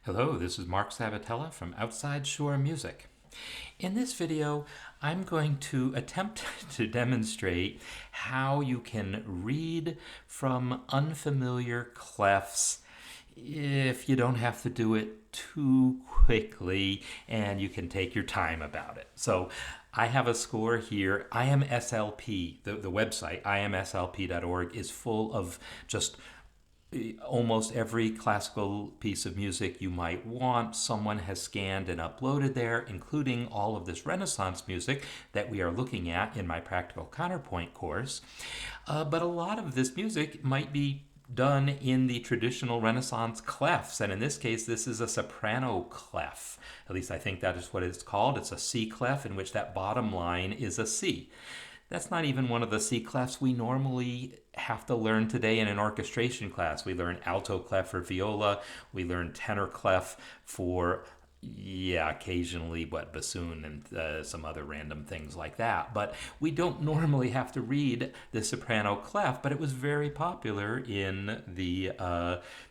Hello, this is Mark Sabatella from Outside Shore Music. In this video, I'm going to attempt to demonstrate how you can read from unfamiliar clefs if you don't have to do it too quickly and you can take your time about it. So I have a score here. IMSLP, the website, imslp.org, is full of just almost every classical piece of music you might want. Someone has scanned and uploaded there, including all of this Renaissance music that we are looking at in my practical counterpoint course. But a lot of this music might be done in the traditional Renaissance clefs, and in this case this is a soprano clef. At least I think that is what it's called. It's a C clef in which that bottom line is a C. That's not even one of the C clefs we normally have to learn today in an orchestration class. We learn alto clef for viola, we learn tenor clef for, occasionally bassoon and some other random things like that. But we don't normally have to read the soprano clef, but it was very popular in the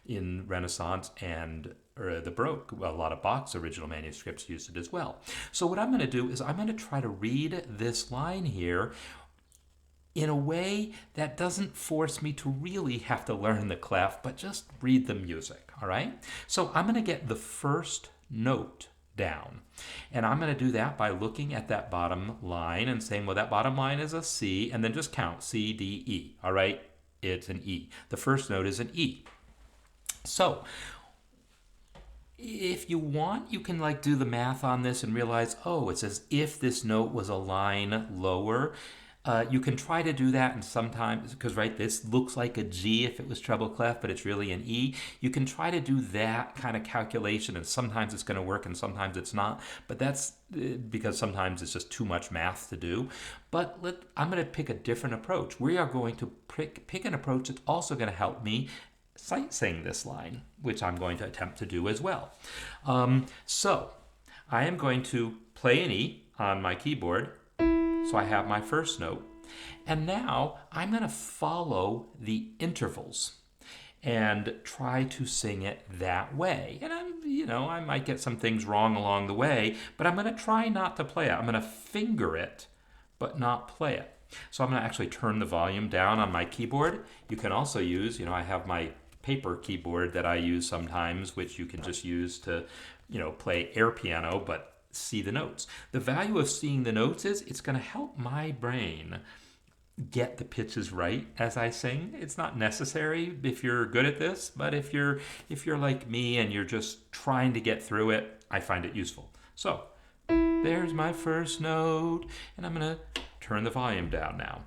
in Renaissance and the Baroque. A lot of Bach's original manuscripts used it as well. So what I'm going to do is I'm going to try to read this line here in a way that doesn't force me to really have to learn the clef, but just read the music, all right? So I'm going to get the first note down. And I'm going to do that by looking at that bottom line and saying, well, that bottom line is a C, and then just count C, D, E, all right? It's an E. The first note is an E. So if you want, you can do the math on this and realize, oh, it's as if this note was a line lower. You can try to do that, and sometimes, because this looks like a G if it was treble clef, but it's really an E. You can try to do that kind of calculation, and sometimes it's going to work and sometimes it's not. But that's because sometimes it's just too much math to do. But I'm going to pick a different approach. We are going to pick an approach that's also going to help me sight sing this line, which I'm going to attempt to do as well. So I am going to play an E on my keyboard. So I have my first note. And now I'm going to follow the intervals and try to sing it that way. And I might get some things wrong along the way, but I'm going to try not to play it. I'm going to finger it, but not play it. So I'm going to actually turn the volume down on my keyboard. You can also use, I have my paper keyboard that I use sometimes, which you can just use to, play air piano, but see the notes. The value of seeing the notes is it's going to help my brain get the pitches right as I sing. It's not necessary if you're good at this, but if you're like me and you're just trying to get through it, I find it useful. So there's my first note, and I'm going to turn the volume down now.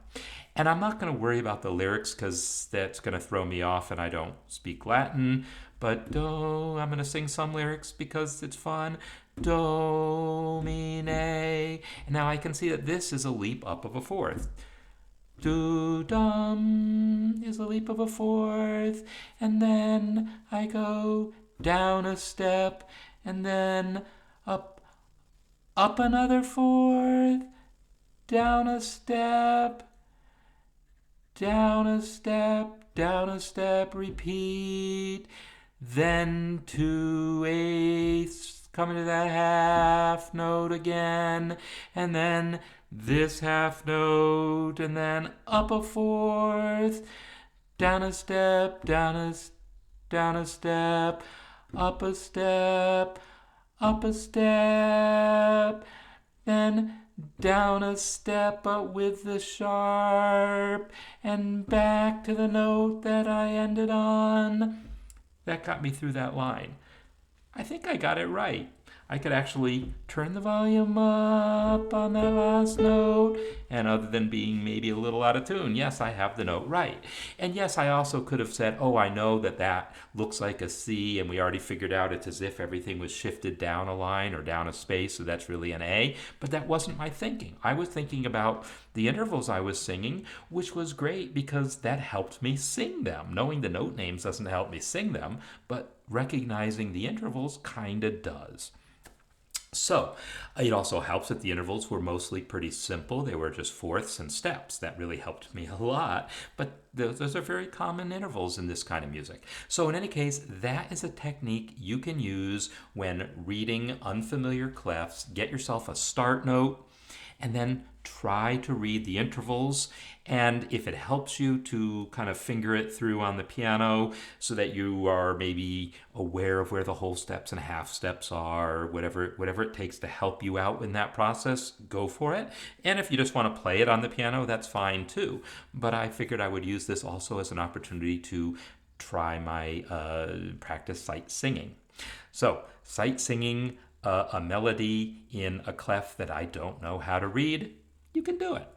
And I'm not going to worry about the lyrics because that's going to throw me off and I don't speak Latin. But I'm going to sing some lyrics because it's fun. Do, mi, ne. And now I can see that this is a leap up of a fourth. Do, dum is a leap of a fourth. And then I go down a step and then up another fourth, down a step, down a step, down a step, repeat. Then 2/8, coming to that half note again, and then this half note, and then up a fourth, down a step, down a step, up a step, up a step, then down a step, but with the sharp, and back to the note that I ended on. That got me through that line. I think I got it right. I could actually turn the volume up on that last note, and other than being maybe a little out of tune, yes, I have the note right. And yes, I also could have said, oh, I know that looks like a C, and we already figured out it's as if everything was shifted down a line or down a space, so that's really an A. But that wasn't my thinking. I was thinking about the intervals I was singing, which was great because that helped me sing them. Knowing the note names doesn't help me sing them, but recognizing the intervals kind of does. So it also helps that the intervals were mostly pretty simple. They were just fourths and steps. That really helped me a lot. But those are very common intervals in this kind of music. So, in any case, that is a technique you can use when reading unfamiliar clefs. Get yourself a start note and then try to read the intervals. And if it helps you to kind of finger it through on the piano so that you are maybe aware of where the whole steps and half steps are, whatever it takes to help you out in that process, go for it. And if you just want to play it on the piano, that's fine too. But I figured I would use this also as an opportunity to try my practice sight singing. So, sight singing a melody in a clef that I don't know how to read, you can do it.